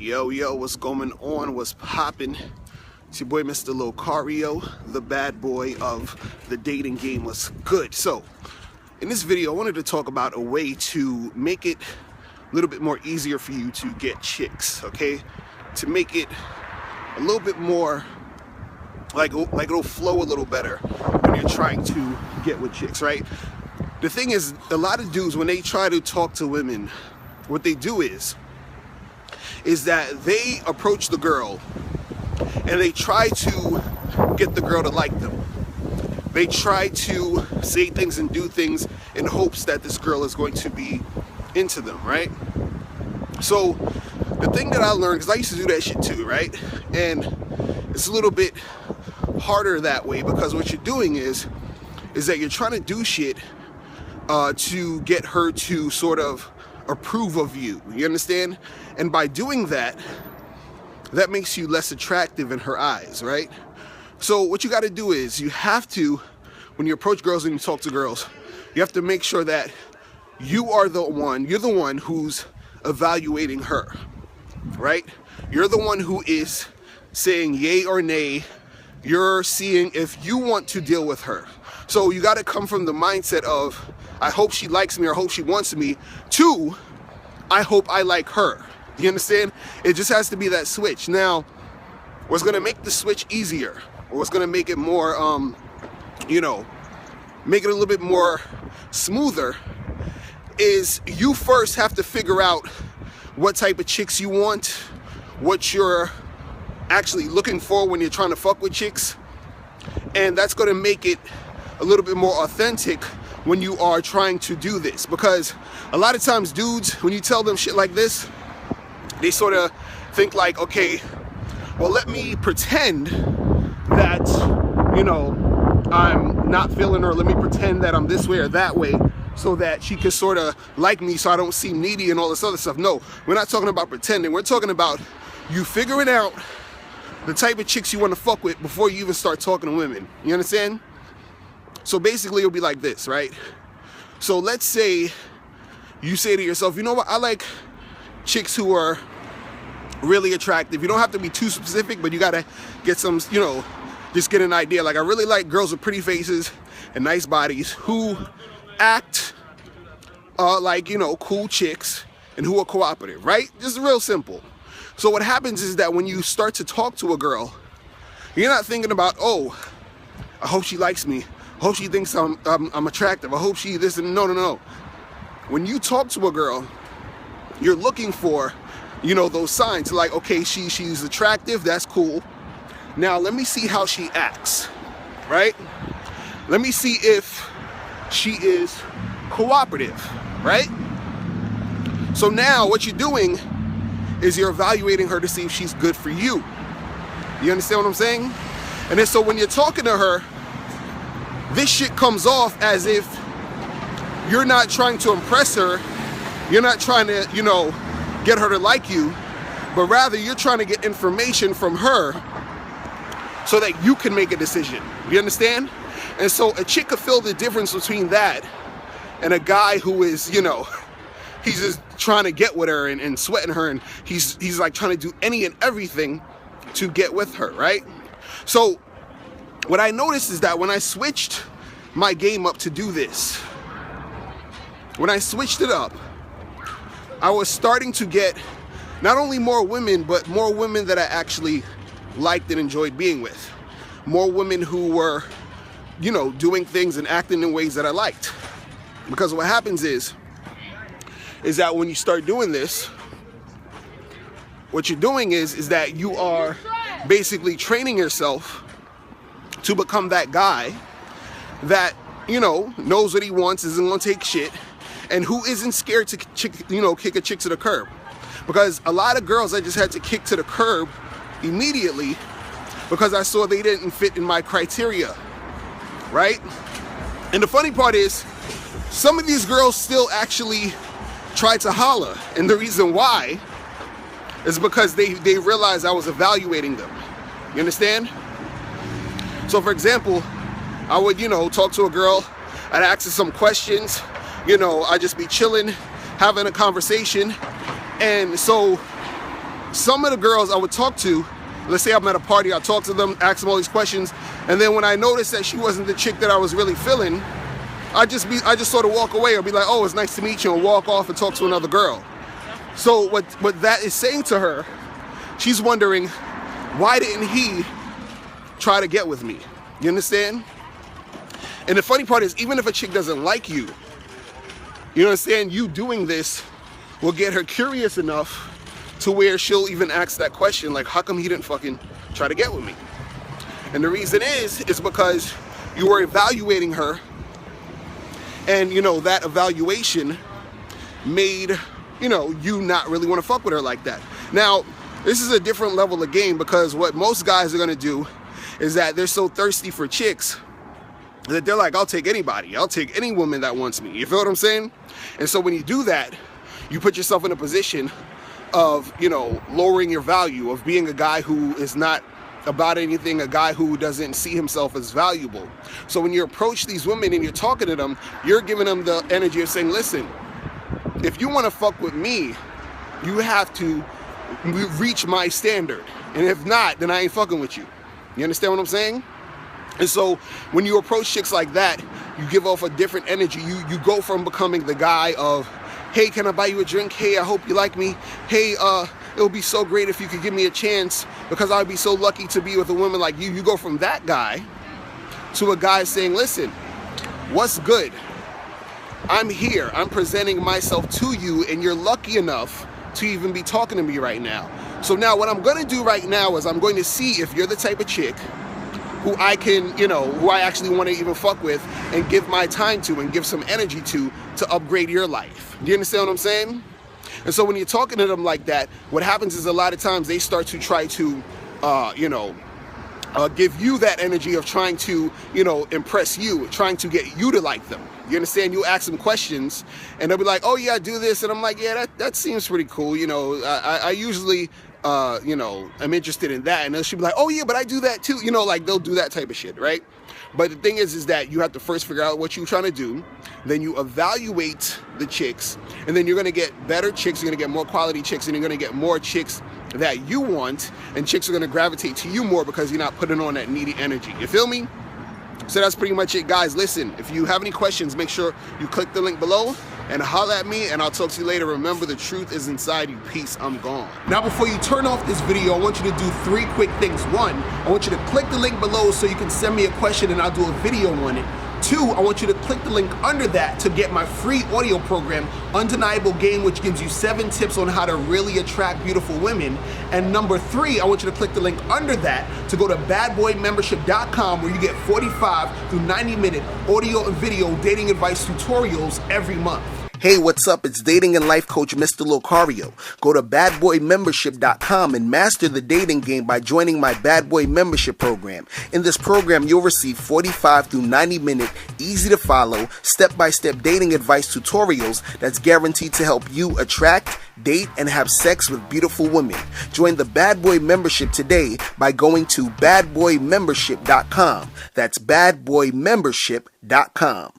Yo, what's going on? What's poppin'? It's your boy, Mr. Locario, the bad boy of the dating game. What's good? So, in this video, I wanted to talk about a way to make it a little bit more easier for you to get chicks, okay? To make it a little bit more, like it'll flow a little better when you're trying to get with chicks, right? The thing is, a lot of dudes, when they try to talk to women, what they do is that they approach the girl and they try to get the girl to like them. They try to say things and do things in hopes that this girl is going to be into them, right? So the thing that I learned, because I used to do that shit too, right? And it's a little bit harder that way, because what you're doing is that you're trying to do shit to get her to sort of approve of you. You understand? And by doing that, that makes you less attractive in her eyes, right? So what you got to do is you have to, when you approach girls and you talk to girls, you have to make sure that you're the one who's evaluating her, right? You're the one who is saying yay or nay. You're seeing if you want to deal with her. So you got to come from the mindset of, I hope she likes me or I hope she wants me, to, I hope I like her. You understand? It just has to be that switch. Now, what's going to make the switch easier, or what's going to make it more, make it a little bit more smoother, is you first have to figure out what type of chicks you want, what you're actually looking for when you're trying to fuck with chicks. And that's going to make it a little bit more authentic when you are trying to do this, because a lot of times dudes, when you tell them shit like this, they sort of think like, okay, well, let me pretend that, I'm not feeling her. Let me pretend that I'm this way or that way so that she can sort of like me so I don't seem needy and all this other stuff. No, we're not talking about pretending. We're talking about you figuring out the type of chicks you want to fuck with before you even start talking to women. You understand? So basically it'll be like this, right? So let's say you say to yourself, you know what, I like chicks who are really attractive. You don't have to be too specific, but you gotta get some, just get an idea. Like, I really like girls with pretty faces and nice bodies who act like, cool chicks and who are cooperative, right? Just real simple. So what happens is that when you start to talk to a girl, you're not thinking about, oh, I hope she likes me. I hope she thinks I'm attractive. I hope she this and no. When you talk to a girl, you're looking for, those signs. Like, okay, she's attractive. That's cool. Now let me see how she acts, right? Let me see if she is cooperative, right? So now what you're doing is you're evaluating her to see if she's good for you. You understand what I'm saying? And then so when you're talking to her, this shit comes off as if you're not trying to impress her. You're not trying to, get her to like you, but rather you're trying to get information from her so that you can make a decision. You understand? And so a chick could feel the difference between that and a guy who is, he's just trying to get with her and sweating her, and he's like trying to do any and everything to get with her, right? So what I noticed is that when I switched my game up to do this, when I switched it up, I was starting to get not only more women, but more women that I actually liked and enjoyed being with. More women who were, doing things and acting in ways that I liked. Because what happens is that when you start doing this, what you're doing is that you are basically training yourself to become that guy that, knows what he wants, isn't gonna take shit, and who isn't scared to kick a chick to the curb. Because a lot of girls I just had to kick to the curb immediately because I saw they didn't fit in my criteria, right? And the funny part is, some of these girls still actually try to holler, and the reason why is because they realized I was evaluating them. You understand? So for example, I would, talk to a girl, I'd ask her some questions, I'd just be chilling, having a conversation, and so some of the girls I would talk to, let's say I'm at a party, I talk to them, ask them all these questions, and then when I noticed that she wasn't the chick that I was really feeling, I just sort of walk away or be like, oh, it's nice to meet you, and walk off and talk to another girl. So what that is saying to her, she's wondering, why didn't he try to get with me? You understand? And the funny part is, even if a chick doesn't like you, you understand, you doing this will get her curious enough to where she'll even ask that question, like, how come he didn't fucking try to get with me? And the reason is because you were evaluating her, and that evaluation made you not really want to fuck with her like that. Now, this is a different level of game, because what most guys are going to do is that they're so thirsty for chicks that they're like, I'll take anybody. I'll take any woman that wants me. You feel what I'm saying? And so when you do that, you put yourself in a position of, lowering your value, of being a guy who is not about anything, a guy who doesn't see himself as valuable. So when you approach these women and you're talking to them, you're giving them the energy of saying, listen, if you want to fuck with me, you have to reach my standard. And if not, then I ain't fucking with you. You understand what I'm saying? And so when you approach chicks like that, you give off a different energy. You go from becoming the guy of, hey, can I buy you a drink? Hey, I hope you like me. Hey, it would be so great if you could give me a chance, because I'd be so lucky to be with a woman like you. You go from that guy to a guy saying, listen, what's good? I'm here. I'm presenting myself to you, and you're lucky enough to even be talking to me right now. So now what I'm going to do right now is I'm going to see if you're the type of chick who I can, who I actually want to even fuck with and give my time to and give some energy to upgrade your life. Do you understand what I'm saying? And so when you're talking to them like that, what happens is a lot of times they start to try to, give you that energy of trying to, impress you, trying to get you to like them. You understand? You ask them questions and they'll be like, oh yeah, I do this. And I'm like, yeah, that seems pretty cool. I usually, I'm interested in that. And she'll be like, oh yeah, but I do that too. Like they'll do that type of shit, right? But the thing is that you have to first figure out what you're trying to do. Then you evaluate the chicks, and then you're going to get better chicks. You're going to get more quality chicks, and you're going to get more chicks that you want, and chicks are going to gravitate to you more because you're not putting on that needy energy. You feel me? So that's pretty much it, guys. Listen, if you have any questions, make sure you click the link below and holler at me, and I'll talk to you later. Remember, the truth is inside you. Peace. I'm gone. Now, before you turn off this video, I want you to do 3 quick things. 1, I want you to click the link below so you can send me a question and I'll do a video on it. 2, I want you to click the link under that to get my free audio program, Undeniable Game, which gives you 7 tips on how to really attract beautiful women. And number 3, I want you to click the link under that to go to badboymembership.com, where you get 45 through 90-minute audio and video dating advice tutorials every month. Hey, what's up? It's dating and life coach Mr. Locario. Go to badboymembership.com and master the dating game by joining my Bad Boy Membership program. In this program, you'll receive 45 through 90-minute, easy-to-follow, step-by-step dating advice tutorials that's guaranteed to help you attract, date, and have sex with beautiful women. Join the Bad Boy Membership today by going to badboymembership.com. That's badboymembership.com.